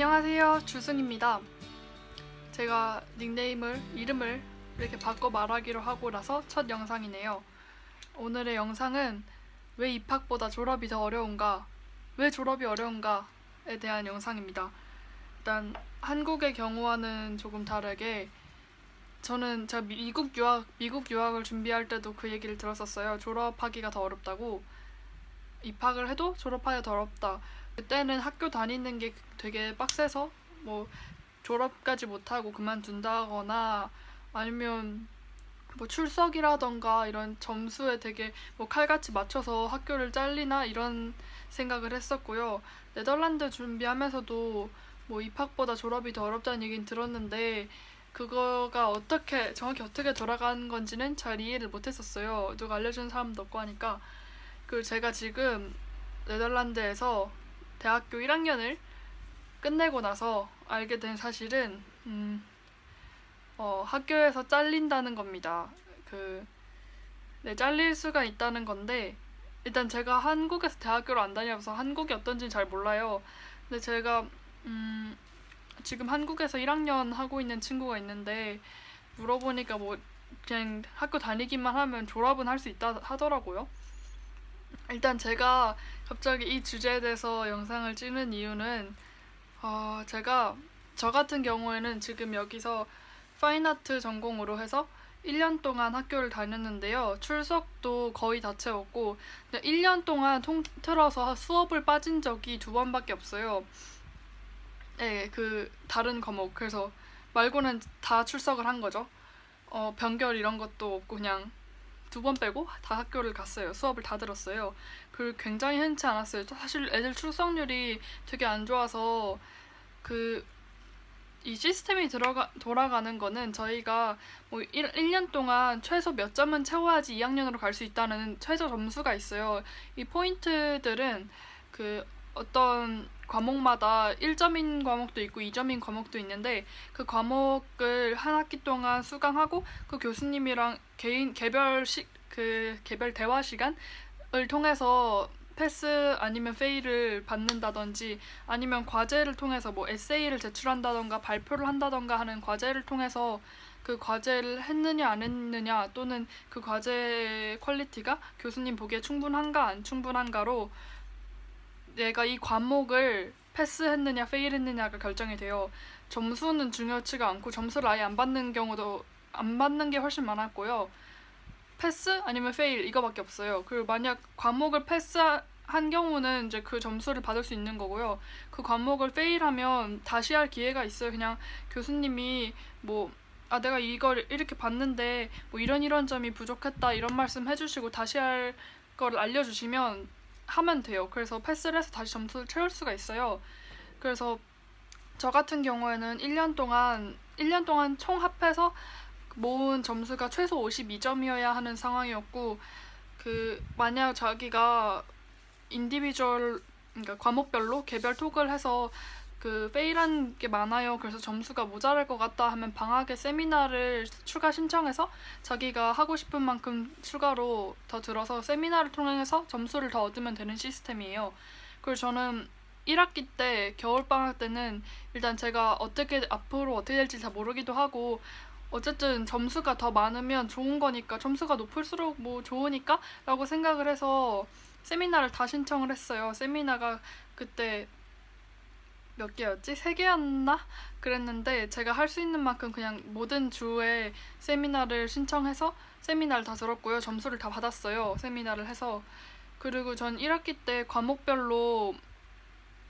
안녕하세요, 주승입니다. 제가 이름을 이렇게 바꿔 말하기로 하고 나서 첫 영상이네요. 오늘의 영상은 왜 입학보다 졸업이 더 어려운가, 왜 졸업이 어려운가에 대한 영상입니다. 일단 한국의 경우와는 조금 다르게 제가 미국 유학을 준비할 때도 그 얘기를 들었었어요. 졸업하기가 더 어렵다고. 입학을 해도 졸업하기가 더 어렵다. 그때는 학교 다니는 게 되게 빡세서 뭐 졸업까지 못하고 그만둔다거나 아니면 뭐 출석이라던가 이런 점수에 되게 뭐 칼같이 맞춰서 학교를 잘리나 이런 생각을 했었고요. 네덜란드 준비하면서도 뭐 입학보다 졸업이 더 어렵다는 얘기는 들었는데 그거가 정확히 어떻게 돌아가는 건지는 잘 이해를 못했었어요. 누가 알려주는 사람도 없고 하니까. 그리고 제가 지금 네덜란드에서 대학교 1학년을 끝내고 나서 알게 된 사실은 학교에서 잘린다는 겁니다. 잘릴 수가 있다는 건데, 일단 제가 한국에서 대학교를 안 다녀서 한국이 어떤지는 잘 몰라요. 근데 제가 지금 한국에서 1학년 하고 있는 친구가 있는데 물어보니까 뭐 그냥 학교 다니기만 하면 졸업은 할 수 있다 하더라고요. 일단 제가 갑자기 이 주제에 대해서 영상을 찍는 이유는 저 같은 경우에는 지금 여기서 파인아트 전공으로 해서 1년 동안 학교를 다녔는데요. 출석도 거의 다 채웠고 1년 동안 통틀어서 수업을 빠진 적이 2번밖에 없어요. 네, 다른 과목. 그래서 말고는 다 출석을 한 거죠. 변결 이런 것도 없고 그냥 2번 빼고 다 학교를 갔어요. 수업을 다 들었어요. 그리고 굉장히 흔치 않았어요. 사실 애들 출석률이 되게 안 좋아서 이 시스템이 돌아가는 거는 저희가 뭐 1년 동안 최소 몇 점은 채워야지 2학년으로 갈 수 있다는 최저 점수가 있어요. 이 포인트들은 어떤 과목마다 1점인 과목도 있고 2점인 과목도 있는데 그 과목을 한 학기 동안 수강하고 그 교수님이랑 개별 대화 시간을 통해서 패스 아니면 페일을 받는다든지 아니면 과제를 통해서 뭐 에세이를 제출한다던가 발표를 한다던가 하는 과제를 통해서 그 과제를 했느냐 안 했느냐 또는 그 과제의 퀄리티가 교수님 보기에 충분한가 안 충분한가로 내가 이 과목을 패스했느냐 페일했느냐가 결정이 돼요. 점수는 중요치가 않고 점수를 아예 안 받는 게 훨씬 많았고요. 패스 아니면 페일 이거밖에 없어요. 그리고 만약 과목을 패스한 경우는 이제 그 점수를 받을 수 있는 거고요. 그 과목을 페일하면 다시 할 기회가 있어요. 그냥 교수님이 내가 이걸 이렇게 봤는데 뭐 이런 점이 부족했다 이런 말씀 해주시고 다시 할 거를 알려주시면 하면 돼요. 그래서 패스를 해서 다시 점수를 채울 수가 있어요. 그래서 저 같은 경우에는 1년 동안 총 합해서 모은 점수가 최소 52점이어야 하는 상황이었고 만약 자기가 그러니까 과목별로 개별 톡을 해서 페일한 게 많아요. 그래서 점수가 모자랄 것 같다 하면 방학에 세미나를 추가 신청해서 자기가 하고 싶은 만큼 추가로 더 들어서 세미나를 통해서 점수를 더 얻으면 되는 시스템이에요. 그리고 저는 1학기 때 겨울방학 때는 일단 제가 앞으로 어떻게 될지 잘 모르기도 하고 어쨌든 점수가 더 많으면 좋은 거니까 점수가 높을수록 뭐 좋으니까 라고 생각을 해서 세미나를 다 신청을 했어요. 세미나가 그때 몇 개였지? 3개였나? 그랬는데 제가 할 수 있는 만큼 그냥 모든 주에 세미나를 신청해서 세미나를 다 들었고요. 점수를 다 받았어요. 세미나를 해서. 그리고 전 1학기 때 과목별로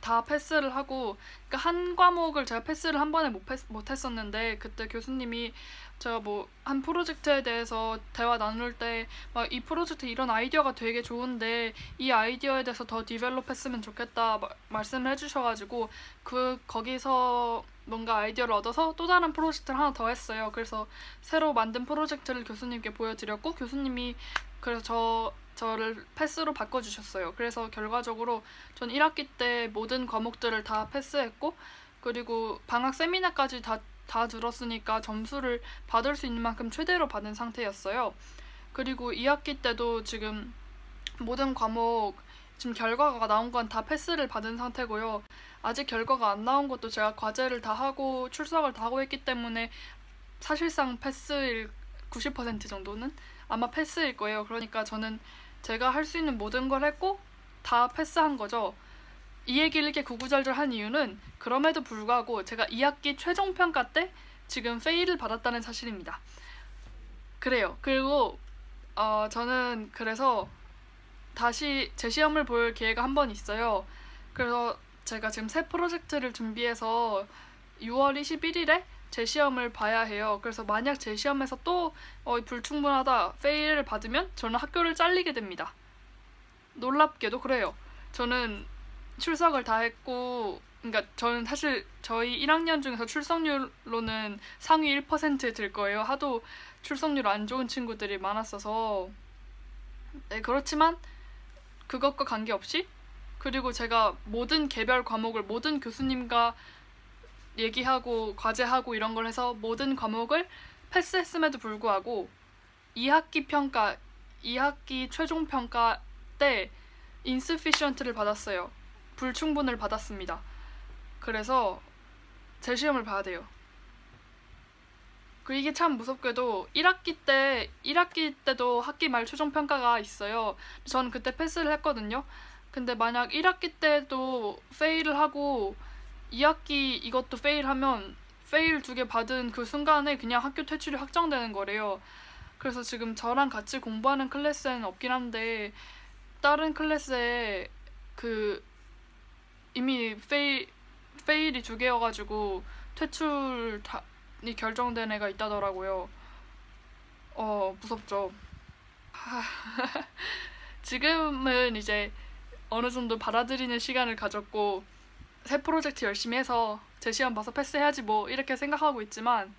다 패스를 하고 그러니까 한 과목을 제가 패스를 한 번에 못 했었는데 그때 교수님이 제가 한 프로젝트에 대해서 대화 나눌 때 이 프로젝트 이런 아이디어가 되게 좋은데 이 아이디어에 대해서 더 디벨롭 했으면 좋겠다 말씀을 해주셔가지고 거기서 뭔가 아이디어를 얻어서 또 다른 프로젝트를 하나 더 했어요. 그래서 새로 만든 프로젝트를 교수님께 보여드렸고 교수님이 그래서 저를 패스로 바꿔주셨어요. 그래서 결과적으로 전 1학기 때 모든 과목들을 다 패스했고 그리고 방학 세미나까지 다 들었으니까 점수를 받을 수 있는 만큼 최대로 받은 상태였어요. 그리고 2학기 때도 지금 모든 과목 지금 결과가 나온 건 다 패스를 받은 상태고요. 아직 결과가 안 나온 것도 제가 과제를 다 하고 출석을 다 하고 했기 때문에 사실상 패스일 90% 정도는 아마 패스일 거예요. 그러니까 저는 제가 할 수 있는 모든 걸 했고 다 패스한 거죠. 이 얘기를 이렇게 구구절절 한 이유는 그럼에도 불구하고 제가 2학기 최종평가 때 지금 페일을 받았다는 사실입니다. 그래요. 그리고 저는 그래서 다시 제 시험을 볼 기회가 한 번 있어요. 그래서 제가 지금 새 프로젝트를 준비해서 6월 21일에 제 시험을 봐야 해요. 그래서 만약 제 시험에서 또 불충분하다, 페일을 받으면 저는 학교를 잘리게 됩니다. 놀랍게도 그래요. 저는 출석을 다 했고, 그러니까 저는 사실 저희 1학년 중에서 출석률로는 상위 1%에 들 거예요. 하도 출석률 안 좋은 친구들이 많았어서. 네, 그렇지만 그것과 관계없이, 그리고 제가 모든 개별 과목을 모든 교수님과 얘기하고 과제하고 이런 걸 해서 모든 과목을 패스했음에도 불구하고 2학기 평가, 2학기 최종 평가 때 insufficient를 받았어요. 불충분을 받았습니다. 그래서 제 시험을 봐야 돼요. 그 이게 참 무섭게도 1학기 때도 학기 말 최종 평가가 있어요. 저는 그때 패스를 했거든요. 근데 만약 1학기 때도 페일을 하고 2학기 이것도 페일하면 페일 2개 받은 그 순간에 그냥 학교 퇴출이 확정되는 거래요. 그래서 지금 저랑 같이 공부하는 클래스에는 없긴 한데 다른 클래스에 그 이미 페일이 2개여가지고 퇴출이 결정된 애가 있다더라고요. 무섭죠. 지금은 이제 어느 정도 받아들이는 시간을 가졌고 새 프로젝트 열심히 해서 제 시험 봐서 패스해야지 뭐 이렇게 생각하고 있지만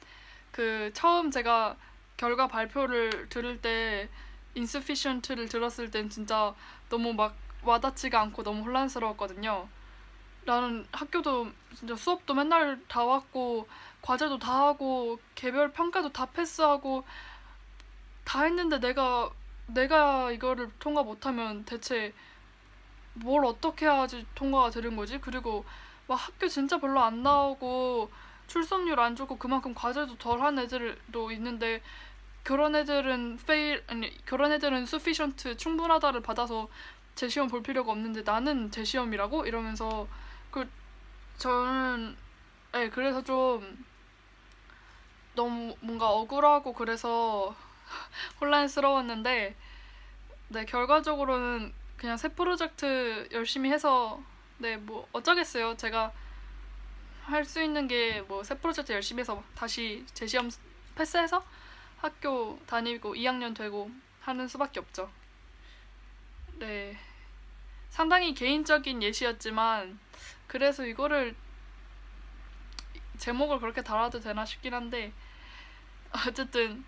그 처음 제가 결과 발표를 들을 때 insufficient를 들었을 땐 진짜 너무 막 와닿지가 않고 너무 혼란스러웠거든요. 나는 학교도 진짜 수업도 맨날 다 왔고 과제도 다 하고 개별 평가도 다 패스하고 다 했는데 내가 이거를 통과 못하면 대체 뭘 어떻게 해야지 통과가 되는 거지? 그리고 막 학교 진짜 별로 안 나오고 출석률 안 좋고 그만큼 과제도 덜 한 애들도 있는데 그런 애들은 sufficient 충분하다를 받아서 제 시험 볼 필요가 없는데 나는 제 시험이라고? 이러면서 저는 그래서 좀 너무 뭔가 억울하고 그래서 혼란스러웠는데 네, 결과적으로는 그냥 새 프로젝트 열심히 해서 네, 뭐 어쩌겠어요. 제가 할 수 있는 게 뭐 새 프로젝트 열심히 해서 다시 제 시험 패스해서 학교 다니고 2학년 되고 하는 수밖에 없죠. 네. 상당히 개인적인 예시였지만 그래서 이거를 제목을 그렇게 달아도 되나 싶긴 한데 어쨌든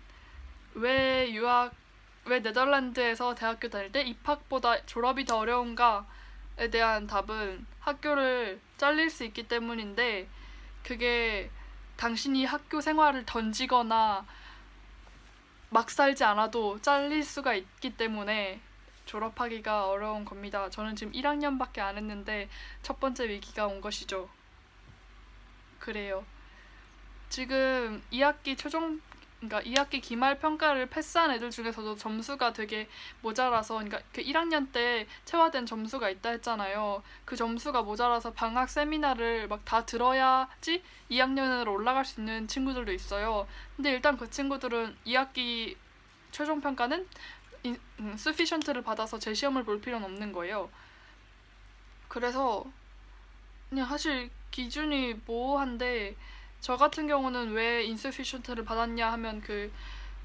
왜 네덜란드에서 대학교 다닐 때 입학보다 졸업이 더 어려운가에 대한 답은 학교를 잘릴 수 있기 때문인데 그게 당신이 학교 생활을 던지거나 막 살지 않아도 잘릴 수가 있기 때문에 졸업하기가 어려운 겁니다. 저는 지금 1학년밖에 안 했는데 첫 번째 위기가 온 것이죠. 그래요. 지금 2학기 기말 평가를 패스한 애들 중에서도 점수가 되게 모자라서, 그러니까 그 1학년 때 체화된 점수가 있다 했잖아요. 그 점수가 모자라서 방학 세미나를 막 다 들어야지 2학년으로 올라갈 수 있는 친구들도 있어요. 근데 일단 그 친구들은 2학기 최종 평가는 sufficient를 받아서 제 시험을 볼 필요는 없는 거예요. 그래서 그냥 사실 기준이 모호한데 저 같은 경우는 왜 insufficient를 받았냐 하면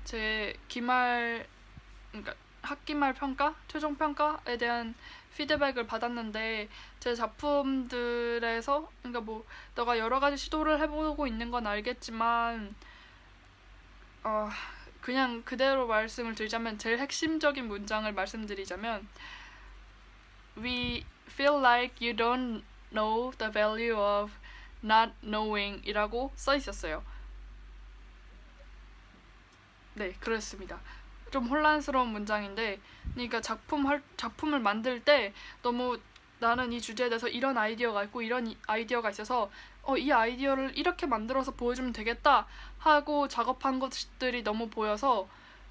제 그러니까 학기말 평가, 최종 평가에 대한 피드백을 받았는데 제 작품들에서 그러니까 뭐 너가 여러 가지 시도를 해보고 있는 건 알겠지만 그냥 그대로 말씀을 드리자면 제일 핵심적인 문장을 말씀드리자면 We feel like you don't know the value of not knowing 이라고 써 있었어요. 네, 그렇습니다. 좀 혼란스러운 문장인데, 그러니까 작품을 만들 때 너무 나는 이 주제에 대해서 이런 아이디어가 있고 이런 아이디어가 있어서 이 아이디어를 이렇게 만들어서 보여주면 되겠다 하고 작업한 것들이 너무 보여서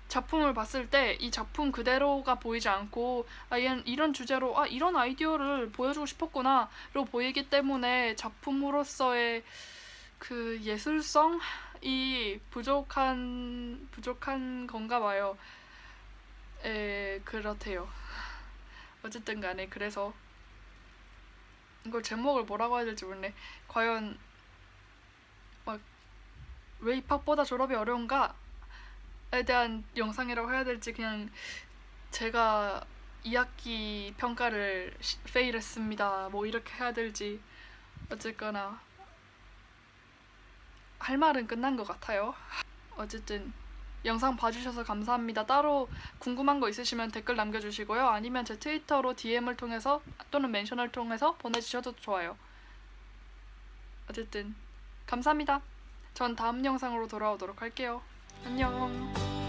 작품을 봤을 때 이 작품 그대로가 보이지 않고 얘는 이런 주제로 이런 아이디어를 보여주고 싶었구나로 보이기 때문에 작품으로서의 그 예술성이 부족한 건가 봐요. 그렇대요. 어쨌든 간에 그래서 이걸 제목을 뭐라고 해야 될지 모르네. 과연 막 왜 입학보다 졸업이 어려운가에 대한 영상이라고 해야 될지, 그냥 제가 2학기 평가를 페일했습니다 뭐 이렇게 해야 될지, 어쨌거나 할 말은 끝난 것 같아요. 어쨌든 영상 봐주셔서 감사합니다. 따로 궁금한 거 있으시면 댓글 남겨주시고요. 아니면 제 트위터로 DM을 통해서 또는 멘션을 통해서 보내주셔도 좋아요. 어쨌든 감사합니다. 전 다음 영상으로 돌아오도록 할게요. 안녕.